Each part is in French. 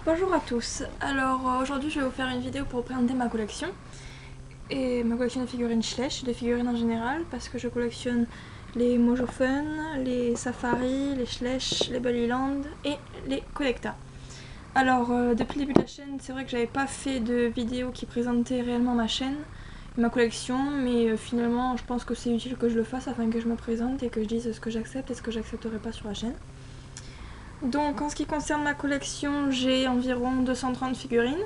Bonjour à tous, alors aujourd'hui je vais vous faire une vidéo pour présenter ma collection et ma collection de figurines Schleich, de figurines en général parce que je collectionne les Mojo Fun, les Safari, les Schleich, les Bullyland et les Collecta. Alors depuis le début de la chaîne, c'est vrai que j'avais pas fait de vidéo qui présentait réellement ma chaîne, ma collection, mais finalement je pense que c'est utile que je le fasse afin que je me présente et que je dise ce que j'accepte et ce que j'accepterai pas sur la chaîne. Donc en ce qui concerne ma collection, j'ai environ 230 figurines,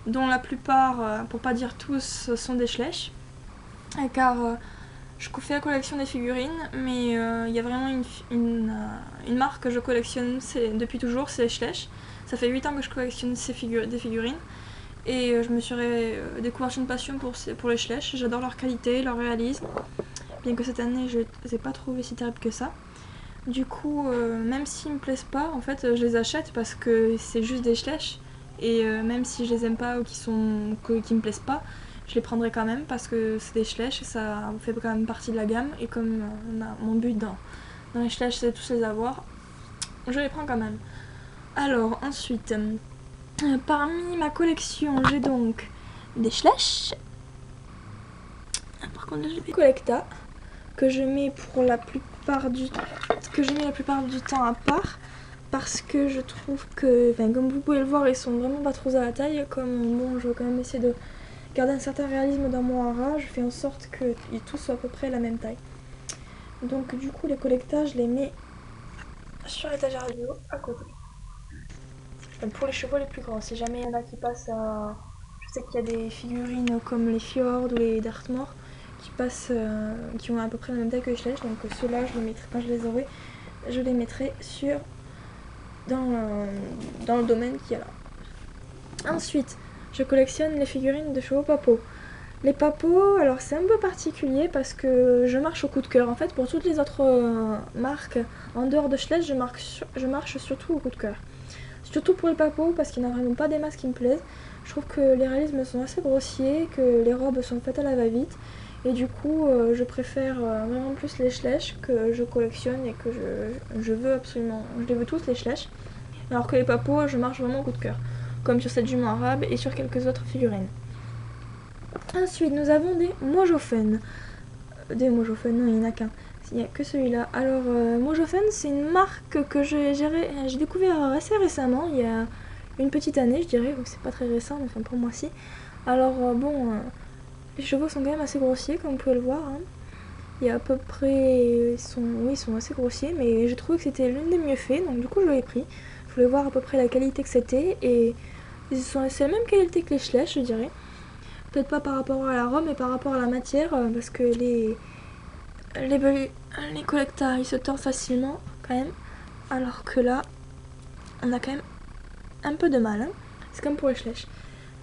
dont la plupart, pour pas dire tous, sont des Schleich. Car je fais la collection des figurines, mais il y a vraiment une marque que je collectionne depuis toujours, c'est Schleich. Ça fait 8 ans que je collectionne des figurines. Et je me suis découvert une passion pour les Schleich. J'adore leur qualité, leur réalisme. Bien que cette année, je ne les ai pas trouvés si terribles que ça. Du coup, même s'ils me plaisent pas, en fait, je les achète parce que c'est juste des Schleich. Et même si je les aime pas ou qui me plaisent pas, je les prendrai quand même parce que c'est des Schleich et ça fait quand même partie de la gamme. Et comme mon but dans les Schleich, c'est de tous les avoir, je les prends quand même. Alors, ensuite, parmi ma collection, j'ai donc des Schleich. Par contre, là, j'ai des Collecta que je mets la plupart du temps à part parce que je trouve que, comme vous pouvez le voir, ils sont vraiment pas trop à la taille. Comme bon, je veux quand même essayer de garder un certain réalisme dans mon hara, je fais en sorte qu'ils tous soient à peu près la même taille. Donc du coup, les Collecta, je les mets sur l'étagère du haut à côté. Pour les chevaux les plus grands, si jamais il y en a qui passent à... Je sais qu'il y a des figurines comme les Fjord ou les Dartmoor qui ont à peu près la même taille que les Schleich, donc ceux-là, je les mettrai, quand je les aurai, je les mettrai dans le domaine qu'il y a là. Ensuite, je collectionne les figurines de chevaux Papo. Les Papos, alors c'est un peu particulier parce que je marche au coup de cœur. En fait, pour toutes les autres marques, en dehors de Schleich, je marche surtout au coup de cœur. Surtout pour les Papos parce qu'il n'y en a vraiment pas des masses qui me plaisent. Je trouve que les réalismes sont assez grossiers, que les robes sont faites à la va-vite. Et du coup, je préfère vraiment plus les Schleich que je collectionne et que je veux absolument. Je les veux tous les Schleich. Alors que les Papos, je marche vraiment au coup de cœur. Comme sur cette jument arabe et sur quelques autres figurines. Ensuite, nous avons des Mojofen. Des Mojofen, non, il n'y en a qu'un. Il n'y a que celui-là. Alors, Mojofen, c'est une marque que j'ai découvert assez récemment, il y a une petite année, je dirais. C'est pas très récent, mais enfin pour moi, si. Alors, les chevaux sont quand même assez grossiers, comme vous pouvez le voir. Hein. Il y a à peu près. Ils sont assez grossiers, mais j'ai trouvé que c'était l'une des mieux faits, donc du coup, je l'ai pris. Je voulais voir à peu près la qualité que c'était, et c'est la même qualité que les Schleich, je dirais. Peut-être pas par rapport à la robe, mais par rapport à la matière, parce que les Collecta, ils se tordent facilement, quand même. Alors que là, on a quand même un peu de mal. Hein. C'est comme pour les Schleich.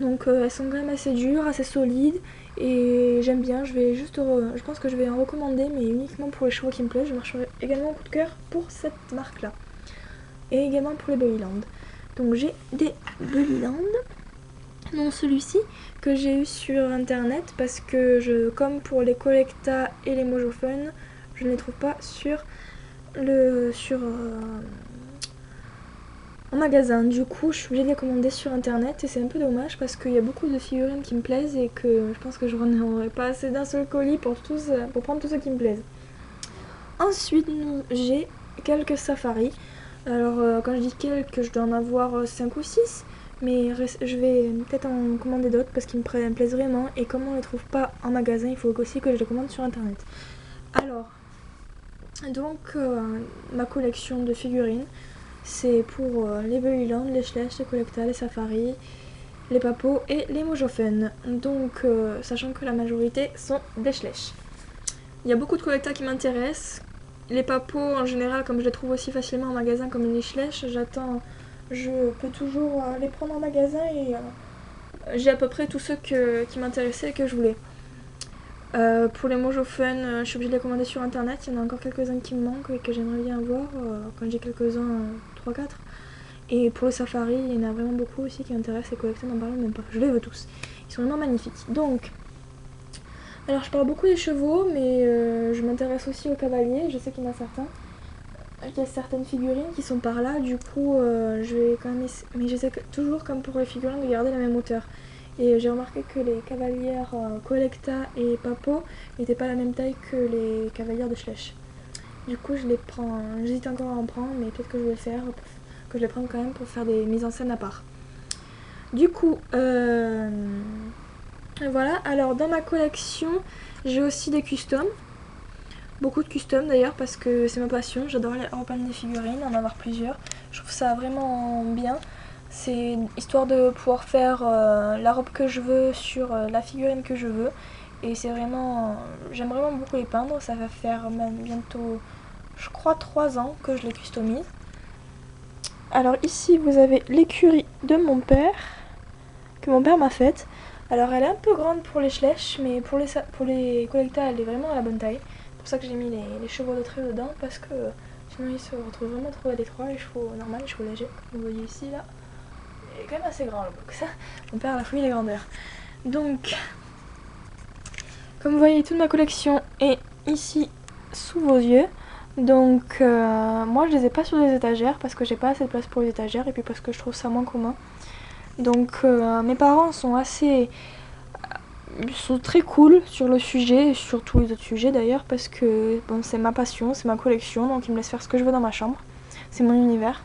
Donc elles sont quand même assez dures, assez solides. Et j'aime bien, je pense que je vais en recommander, mais uniquement pour les chevaux qui me plaisent. Je marcherai également au coup de cœur pour cette marque-là. Et également pour les Bullyland. Donc j'ai des Bullyland. Non, celui-ci que j'ai eu sur internet parce que comme pour les Collecta et les Mojo Fun, je ne les trouve pas en magasin. Du coup, je suis obligée de les commander sur internet et c'est un peu dommage parce qu'il y a beaucoup de figurines qui me plaisent et que je pense que je n'en aurai pas assez d'un seul colis pour prendre tous ceux qui me plaisent. Ensuite, j'ai quelques safaris. Alors, quand je dis quelques, je dois en avoir 5 ou 6. Mais je vais peut-être en commander d'autres parce qu'ils me plaisent vraiment. Et comme on ne les trouve pas en magasin, il faut aussi que je les commande sur internet. Alors, donc, ma collection de figurines, c'est pour les Bullyland, les Schleich, les Collecta, les Safari, les Papos et les Mojo Fun. Donc, sachant que la majorité sont des Schleich. Il y a beaucoup de Collecta qui m'intéressent. Les Papos, en général, comme je les trouve aussi facilement en magasin comme les Schleich, je peux toujours les prendre en magasin et j'ai à peu près tous ceux qui m'intéressaient et que je voulais. Pour les Mojo Fun, je suis obligée de les commander sur internet. Il y en a encore quelques-uns qui me manquent et que j'aimerais bien avoir. Quand j'ai quelques-uns, 3-4. Et pour le Safari, il y en a vraiment beaucoup aussi qui m'intéressent. Les collections, n'en parlons même pas. Je les veux tous. Ils sont vraiment magnifiques. Donc, alors je parle beaucoup des chevaux, mais je m'intéresse aussi aux cavaliers. Je sais qu'il y en a certains. il y a certaines figurines qui sont par là, du coup je vais quand même essayer, mais j'essaie toujours comme pour les figurines de garder la même hauteur. Et j'ai remarqué que les cavalières Collecta et Papo n'étaient pas la même taille que les cavalières de Schleich. Du coup je les prends, j'hésite encore à en prendre, mais peut-être que je vais le faire, que je les prenne quand même pour faire des mises en scène à part. Du coup, voilà, alors dans ma collection, j'ai aussi des customs. Beaucoup de customs d'ailleurs parce que c'est ma passion, j'adore repeindre des figurines, en avoir plusieurs. Je trouve ça vraiment bien. C'est histoire de pouvoir faire la robe que je veux sur la figurine que je veux. Et c'est vraiment, j'aime vraiment beaucoup les peindre, ça va faire même bientôt, je crois 3 ans que je les customise. Alors ici vous avez l'écurie de mon père, que mon père m'a faite. Alors elle est un peu grande pour les Schleich, mais pour les Collecta elle est vraiment à la bonne taille. C'est pour ça que j'ai mis les chevaux de trait dedans, parce que sinon ils se retrouvent vraiment trop à l'étroit, les chevaux normaux, les chevaux légers. Comme vous voyez ici là, il est quand même assez grand le box. Mon père a la fouille les grandeurs. Donc, comme vous voyez, toute ma collection est ici sous vos yeux. Donc moi je les ai pas sur les étagères parce que j'ai pas assez de place pour les étagères et puis parce que je trouve ça moins commun. Donc mes parents sont très cool sur le sujet et sur tous les autres sujets d'ailleurs parce que bon, c'est ma passion, c'est ma collection, donc ils me laissent faire ce que je veux dans ma chambre. C'est mon univers.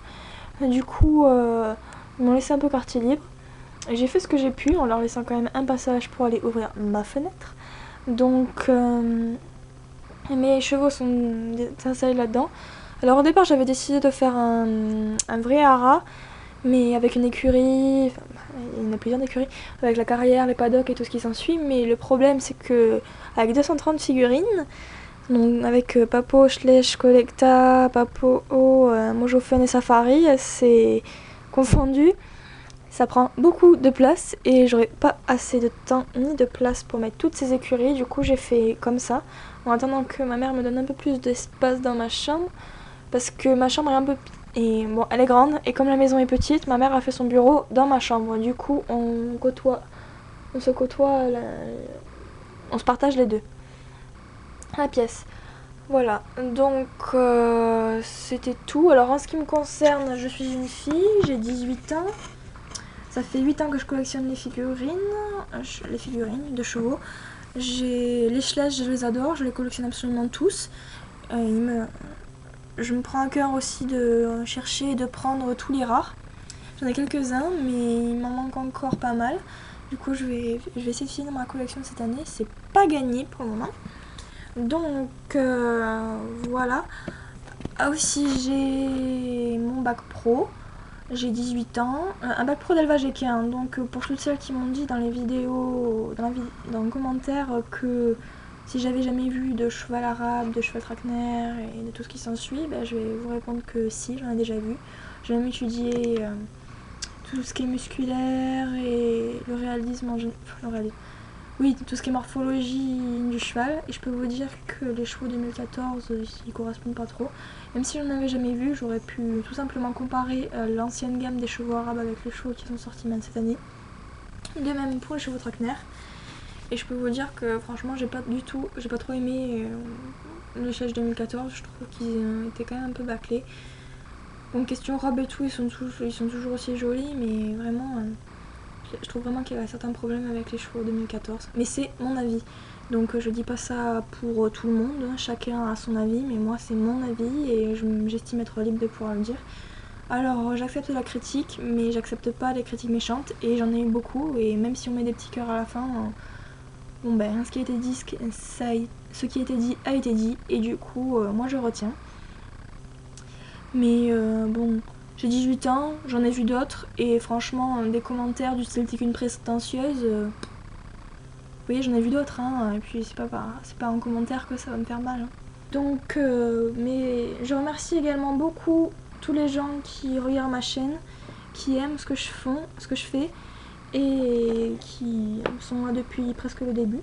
Du coup ils m'ont laissé un peu quartier libre. J'ai fait ce que j'ai pu en leur laissant quand même un passage pour aller ouvrir ma fenêtre. Donc mes chevaux sont installés là-dedans. Alors au départ j'avais décidé de faire un vrai haras, mais avec une écurie, enfin, il y en a plusieurs écuries, avec la carrière, les paddocks et tout ce qui s'ensuit. Mais le problème c'est que avec 230 figurines, donc avec Papo, Schleich, Collecta, Papo, Mojofun et Safari, c'est confondu. Ça prend beaucoup de place et j'aurais pas assez de temps ni de place pour mettre toutes ces écuries. Du coup j'ai fait comme ça, en attendant que ma mère me donne un peu plus d'espace dans ma chambre. Parce que ma chambre est un peu... Et bon, elle est grande et comme la maison est petite, ma mère a fait son bureau dans ma chambre. Du coup on se côtoie, on se partage les deux. La pièce. Voilà, donc c'était tout. Alors en ce qui me concerne, je suis une fille, j'ai 18 ans. Ça fait 8 ans que je collectionne les figurines de chevaux. Les Schleich, je les adore, je les collectionne absolument tous. Je me prends à cœur aussi de chercher et de prendre tous les rares. J'en ai quelques-uns, mais il m'en manque encore pas mal. Du coup, je vais essayer de finir ma collection cette année. C'est pas gagné pour le moment. Donc, voilà. Ah, aussi, j'ai mon bac pro. J'ai 18 ans, un bac pro d'élevage équin. Donc pour toutes celles qui m'ont dit dans les vidéos, dans les commentaires que si j'avais jamais vu de cheval arabe, de cheval traquenard et de tout ce qui s'ensuit, ben, je vais vous répondre que si, j'en ai déjà vu. J'ai même étudié tout ce qui est musculaire et le réalisme en général. Oui, tout ce qui est morphologie du cheval. Et je peux vous dire que les chevaux 2014, ils correspondent pas trop. Même si je n'en avais jamais vu, j'aurais pu tout simplement comparer l'ancienne gamme des chevaux arabes avec les chevaux qui sont sortis même cette année. De même pour les chevaux traquenard. Et je peux vous dire que franchement, j'ai pas trop aimé le Schleich 2014. Je trouve qu'ils étaient quand même un peu bâclés. Bon, question robe et tout, ils sont toujours aussi jolis, mais vraiment... je trouve vraiment qu'il y a certains problèmes avec les chevaux 2014, mais c'est mon avis. Donc je dis pas ça pour tout le monde, hein. Chacun a son avis, mais moi c'est mon avis et j'estime être libre de pouvoir le dire. Alors j'accepte la critique, mais j'accepte pas les critiques méchantes et j'en ai eu beaucoup et même si on met des petits cœurs à la fin, bon ben ce qui a été dit, a été dit et du coup moi je retiens. Mais bon... J'ai 18 ans, j'en ai vu d'autres, et franchement, des commentaires du style t'es qu'une prétentieuse, vous voyez, j'en ai vu d'autres, hein, et puis c'est pas en commentaire que ça va me faire mal. Hein. Donc, mais je remercie également beaucoup tous les gens qui regardent ma chaîne, qui aiment ce que je fais, et qui sont là depuis presque le début.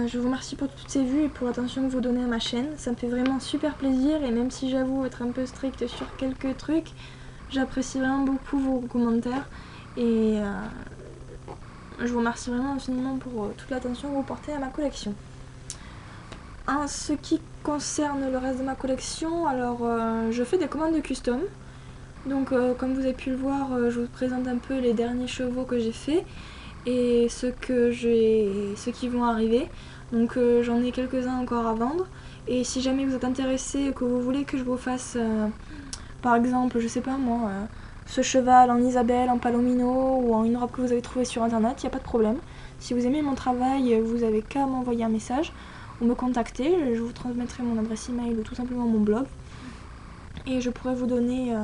Je vous remercie pour toutes ces vues et pour l'attention que vous donnez à ma chaîne. Ça me fait vraiment super plaisir et même si j'avoue être un peu stricte sur quelques trucs, j'apprécie vraiment beaucoup vos commentaires et je vous remercie vraiment infiniment pour toute l'attention que vous portez à ma collection. En ce qui concerne le reste de ma collection, alors je fais des commandes de custom. Donc comme vous avez pu le voir, je vous présente un peu les derniers chevaux que j'ai fait et ceux qui vont arriver. Donc j'en ai quelques-uns encore à vendre. Et si jamais vous êtes intéressé, que vous voulez que je vous fasse par exemple, je sais pas moi, ce cheval en Isabelle, en Palomino ou en une robe que vous avez trouvé sur internet, il n'y a pas de problème. Si vous aimez mon travail, vous avez qu'à m'envoyer un message ou me contacter, je vous transmettrai mon adresse email ou tout simplement mon blog. Et je pourrais vous donner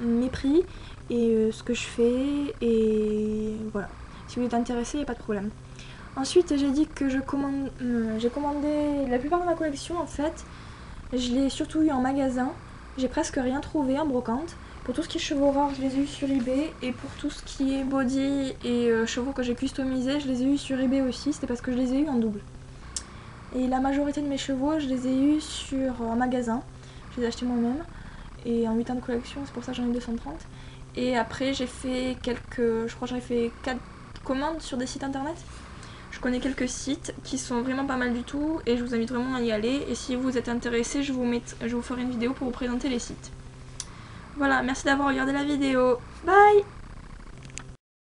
mes prix et ce que je fais, et voilà. Si vous êtes intéressé, il n'y a pas de problème. Ensuite, j'ai dit que j'ai commandé la plupart de ma collection en fait. Je l'ai surtout eu en magasin. J'ai presque rien trouvé en brocante. Pour tout ce qui est chevaux rares, je les ai eu sur eBay. Et pour tout ce qui est body et chevaux que j'ai customisés, je les ai eu sur eBay aussi. C'était parce que je les ai eu en double. Et la majorité de mes chevaux, je les ai eus en magasin. Je les ai achetés moi-même. Et en 8 ans de collection, c'est pour ça que j'en ai 230. Et après, j'ai fait je crois que j'avais fait 4 commandes sur des sites internet. Je connais quelques sites qui sont vraiment pas mal du tout et je vous invite vraiment à y aller. Et si vous êtes intéressé, je vous ferai une vidéo pour vous présenter les sites. Voilà, merci d'avoir regardé la vidéo. Bye!